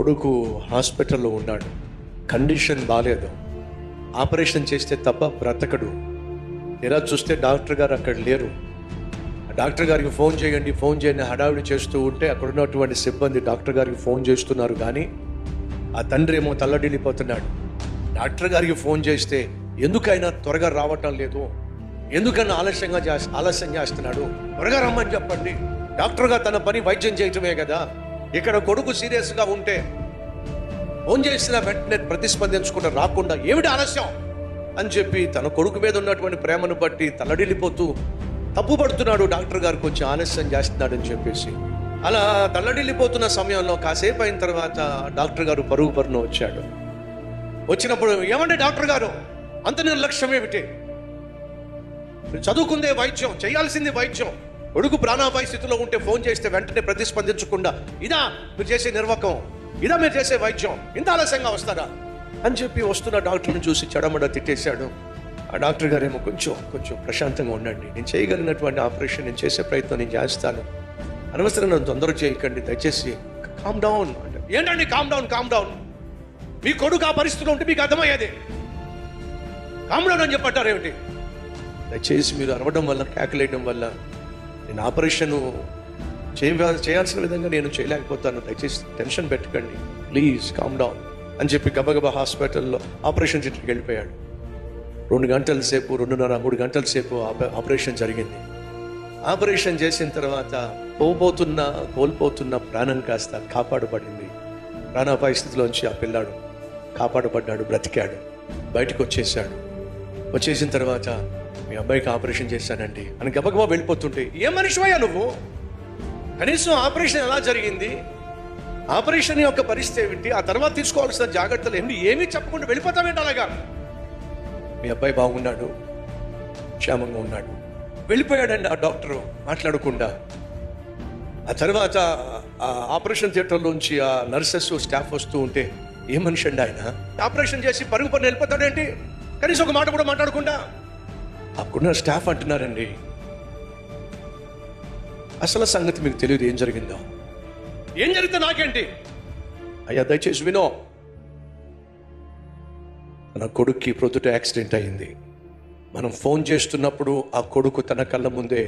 కొడుకు హాస్పిటల్లో ఉన్నాడు, కండిషన్ బాగాలేదు, ఆపరేషన్ చేస్తే తప్ప బ్రతకడు. ఇలా చూస్తే డాక్టర్ గారు అక్కడ లేరు. డాక్టర్ గారికి ఫోన్ చేయండి హడావిడి చేస్తూ ఉంటే అక్కడ ఉన్నటువంటి సిబ్బంది డాక్టర్ గారికి ఫోన్ చేస్తున్నారు, కానీ ఆ తండ్రి ఏమో తల్లడిల్లిపోతున్నాడు. డాక్టర్ గారికి ఫోన్ చేస్తే ఎందుకైనా త్వరగా రావటం లేదు, ఎందుకన్నా ఆలస్యం చేస్తున్నాడు, త్వరగా రమ్మని చెప్పండి. డాక్టర్ గారు తన పని వైద్యం చేయటమే కదా. ఇక్కడ కొడుకు సీరియస్గా ఉంటే ఫోన్ చేసిన వెంటనే ప్రతిస్పందించకుండా రాకుండా ఏమిటి ఆలస్యం అని చెప్పి తన కొడుకు మీద ఉన్నటువంటి ప్రేమను బట్టి తల్లడిల్లిపోతూ తప్పు పడుతున్నాడు. డాక్టర్ గారు కొంచెం ఆలస్యం చేస్తున్నాడని చెప్పేసి అలా తల్లడిల్లిపోతున్న సమయంలో కాసేపు అయిన తర్వాత డాక్టర్ గారు పరుగున వచ్చాడు. వచ్చినప్పుడు, ఏమంటే డాక్టర్ గారు అంత నిర్లక్ష్యం ఏమిటి? చదువుకుందే వైద్యం, చేయాల్సింది వైద్యం. కొడుకు ప్రాణాపాయ స్థితిలో ఉంటే ఫోన్ చేస్తే వెంటనే ప్రతిస్పందించకుండా ఇదా మీరు చేసే నిర్వాకం, ఇదా మీరు చేసే వైద్యం, ఇంత ఆలస్యంగా వస్తారా అని చెప్పి వస్తున్న డాక్టర్ని చూసి చెడమడ తిట్టేశాడు. ఆ డాక్టర్ గారు ఏమో కొంచెం ప్రశాంతంగా ఉండండి, నేను చేయగలిగినటువంటి ఆపరేషన్ నేను చేసే ప్రయత్నం నేను చేస్తాను, అనవసరం నన్ను తొందర చేయకండి, దయచేసి కామ్ డౌన్ అంటే. ఏంటండి కామ్ డౌన్? మీ కొడుకు ఆ పరిస్థితిలో ఉంటే మీకు అర్థమయ్యేది, కామ్ డౌన్ అని చెప్పంటారు ఏమిటి? దయచేసి మీరు అరవడం వల్ల, కేకలేయడం వల్ల నేను ఆపరేషన్ చేయాల్సిన విధంగా నేను చేయలేకపోతాను, దయచేసి టెన్షన్ పెట్టకండి, ప్లీజ్ కామ్ డౌన్ అని చెప్పి గబగబా హాస్పిటల్లో ఆపరేషన్ థియేటర్కి వెళ్ళిపోయాడు. 2 గంటల సేపు, 2.5-3 గంటల సేపు ఆపరేషన్ జరిగింది. ఆపరేషన్ చేసిన తర్వాత కోల్పోతున్న ప్రాణం కాస్త కాపాడబడింది. ప్రాణాపాయ స్థితిలోంచి ఆ పిల్లాడు కాపాడబడ్డాడు, బ్రతికాడు, బయటకు వచ్చేసిన తర్వాత మీ అబ్బాయికి ఆపరేషన్ చేశానండి అని గబగబా వెళ్ళిపోతుంటే, ఏ మనిషివయ్యా నువ్వు? కనీసం ఆపరేషన్ ఎలా జరిగింది, ఆపరేషన్ యొక్క పరిస్థితి ఏమిటి, ఆ తర్వాత తీసుకోవాల్సిన జాగ్రత్తలు ఏమీ చెప్పకుండా వెళ్ళిపోతామేంటి అలాగా? మీ అబ్బాయి బాగున్నాడు, క్షేమంగా ఉన్నాడు, వెళ్ళిపోయాడండి ఆ డాక్టరు మాట్లాడకుండా. ఆ తర్వాత ఆ ఆపరేషన్ థియేటర్లోంచి ఆ నర్సెస్ స్టాఫ్ వస్తూ ఉంటే, ఏ మనిషి అండి ఆయన, ఆపరేషన్ చేసి పరుగు వెళ్ళిపోతాడేంటి, కనీసం ఒక మాట కూడా మాట్లాడకుండా. అప్పుడున్న స్టాఫ్ అంటున్నారండి, అసలు సంగతి మీకు తెలియదు, ఏం జరిగిందో. ఏం జరిగితే నాకేంటి అయ్యా, దయచేసి వినో. నా కొడుక్కి ప్రొద్దుట యాక్సిడెంట్ అయింది. మనం ఫోన్ చేస్తున్నప్పుడు ఆ కొడుకు తన కళ్ళ ముందే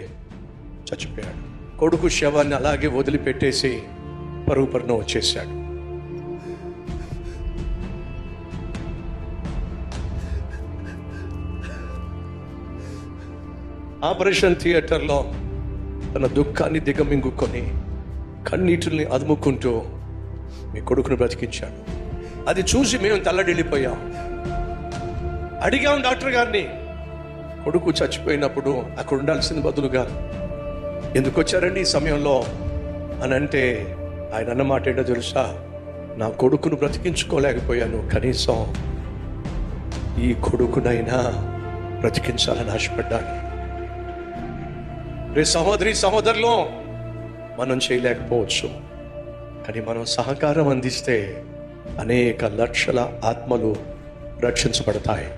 చచ్చిపోయాడు. కొడుకు శవాన్ని అలాగే వదిలిపెట్టేసి పరుగున వచ్చేసాడు. ఆపరేషన్ థియేటర్లో తన దుఃఖాన్ని దిగమింగుకొని కన్నీటిని అదుముకుంటూ మీ కొడుకును బ్రతికించాడు. అది చూసి మేము తల్లడిల్లిపోయాం. అడిగాం డాక్టర్ గారిని, కొడుకు చచ్చిపోయినప్పుడు అక్కడ ఉండాల్సిన బదులుగా ఎందుకు వచ్చారండి ఈ సమయంలో అని అంటే, ఆయన అన్నమాట ఏంటో తెలుసా, నా కొడుకును బ్రతికించుకోలేకపోయాను, కనీసం ఈ కొడుకునైనా బ్రతికించాలని ఆశపడ్డాను. రే సహోదరులు, మనం చేయలేకపోవచ్చు, కానీ మనం సహకారం అందిస్తే అనేక లక్షల ఆత్మలు రక్షించబడతాయి.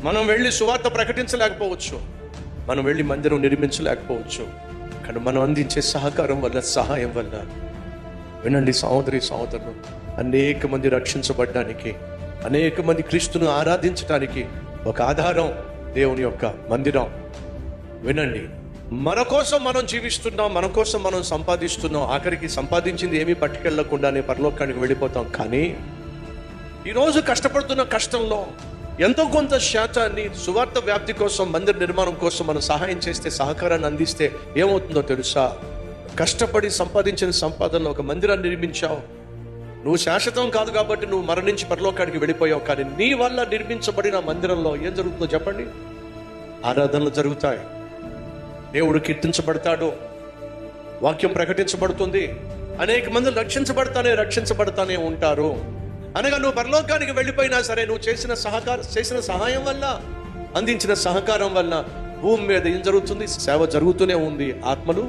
మనం వెళ్ళి సువార్త ప్రకటించలేకపోవచ్చు, మనం వెళ్ళి మందిరం నిర్మించలేకపోవచ్చు, కానీ మనం అందించే సహకారం వల్ల, సహాయం వల్ల, వినండి సహోదరులు, అనేక మంది రక్షించబడడానికి, అనేక మంది క్రీస్తును ఆరాధించడానికి ఒక ఆధారం దేవుని యొక్క మందిరం. వినండి, మన కోసం మనం జీవిస్తున్నాం, మన కోసం మనం సంపాదిస్తున్నాం, ఆఖరికి సంపాదించింది ఏమీ పట్టుకెళ్లకుండానే పరలోకానికి వెళ్ళిపోతాం. కానీ ఈరోజు కష్టపడుతున్న కష్టంలో ఎంతో కొంత శాతాన్ని సువార్త వ్యాప్తి కోసం, మందిర నిర్మాణం కోసం మనం సహాయం చేస్తే, సహకారాన్ని అందిస్తే ఏమవుతుందో తెలుసా? కష్టపడి సంపాదించిన సంపాదనలో ఒక మందిరాన్ని నిర్మించావు. నువ్వు శాశ్వతం కాదు కాబట్టి నువ్వు మరణించి పరలోకానికి వెళ్ళిపోయావు, కానీ నీ వల్ల నిర్మించబడిన మందిరంలో ఏం జరుగుతుందో చెప్పండి? ఆరాధనలు జరుగుతాయి, దేవుడు కీర్తించబడతాడు, వాక్యం ప్రకటించబడుతుంది, అనేక మంది రక్షించబడతానే ఉంటారు. అనగా నువ్వు పరలోకానికి వెళ్ళిపోయినా సరే, నువ్వు చేసిన సహాయం వల్ల, అందించిన సహకారం వల్ల భూమి మీద ఏం జరుగుతుంది? సేవ జరుగుతూనే ఉంది, ఆత్మలు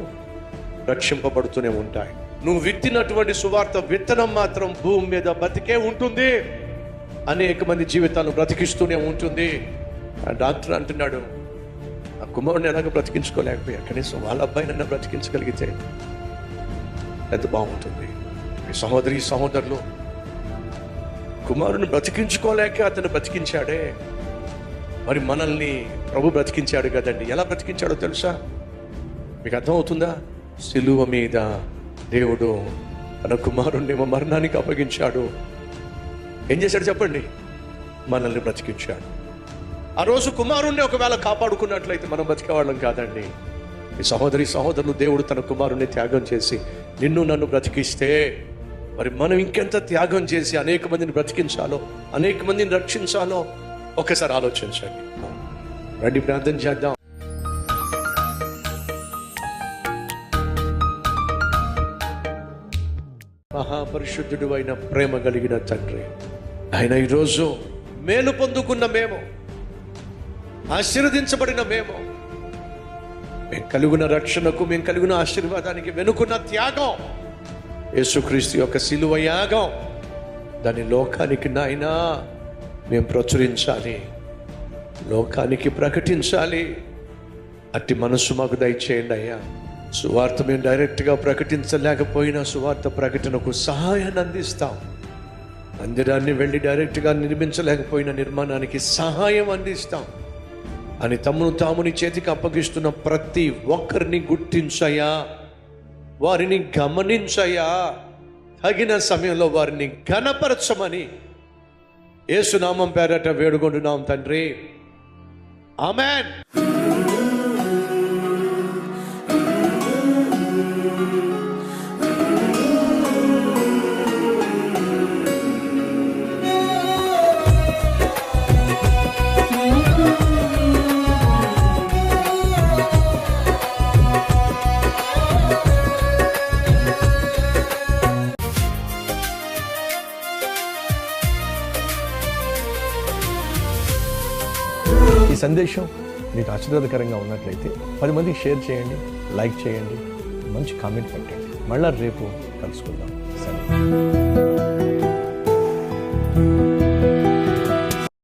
రక్షింపబడుతూనే ఉంటాయి. నువ్వు విత్తినటువంటి సువార్త విత్తనం మాత్రం భూమి మీద బతికే ఉంటుంది, అనేక మంది జీవితాలను బ్రతికిస్తూనే ఉంటుంది. ఆ డాక్టర్ అంటున్నాడు, ఆ కుమారుని ఎలాగో బ్రతికించుకోలేకపోయా, కనీసం వాళ్ళ అబ్బాయినన్నా బ్రతికించగలిగితే ఎంత బాగుంటుంది. సహోదరి సహోదరులు, కుమారుని బ్రతికించుకోలేక అతను బ్రతికించాడే, మరి మనల్ని ప్రభు బ్రతికించాడు కదండి. ఎలా బ్రతికించాడో తెలుసా? మీకు అర్థమవుతుందా? సిలువ మీద దేవుడు తన కుమారుణ్ణి మరణానికి అప్పగించాడు. ఏం చేశాడు చెప్పండి? మనల్ని బ్రతికించాడు. ఆ రోజు కుమారుణ్ణి ఒకవేళ కాపాడుకున్నట్లయితే మనం బతికేవాళ్ళం కాదండి. ఈ సహోదరి సహోదరులు, దేవుడు తన కుమారుణ్ణి త్యాగం చేసి నిన్ను నన్ను బ్రతికిస్తే మరి మనం ఇంకెంత త్యాగం చేసి అనేక మందిని బ్రతికించాలో, అనేక మందిని రక్షించాలో ఒకసారి ఆలోచించండి. రండి ప్రార్థన చేద్దాం. మహాపరిశుద్ధుడు అయిన ప్రేమ కలిగిన తండ్రి, ఆయన ఈరోజు మేలు పొందుకున్న మేము, ఆశీర్వదించబడిన మేము కలిగిన రక్షణకు, మేము కలిగిన ఆశీర్వాదానికి వెనుకున్న త్యాగం యేసుక్రీస్తు యొక్క శిలువ యాగం, దాని లోకానికి నాయనా మేము ప్రచురించాలి, లోకానికి ప్రకటించాలి. అట్టి మనస్సు మాకు దయచేయండి అయ్యా. సువార్త మేము డైరెక్ట్గా ప్రకటించలేకపోయినా సువార్త ప్రకటనకు సహాయాన్ని అందిస్తాం. మందిరాన్ని వెళ్ళి డైరెక్ట్గా నిర్మించలేకపోయినా నిర్మాణానికి సహాయం అందిస్తాం అని తమను తాముని చేతికి అప్పగిస్తున్న ప్రతి ఒక్కరిని గుర్తించయ్యా, వారిని గమనించయ్యా, తగిన సమయంలో వారిని ఘనపరచమని యేసునామం పేరట వేడుకొంటున్నాం తండ్రి. ఆమేన్. ఈ సందేశం మీకు ఆశీర్వాదకరంగా ఉన్నట్లయితే 10 మందికి షేర్ చేయండి, లైక్ చేయండి, మంచి కామెంట్ పెట్టండి. మళ్ళా రేపు కలుసుకుందాం. సరే.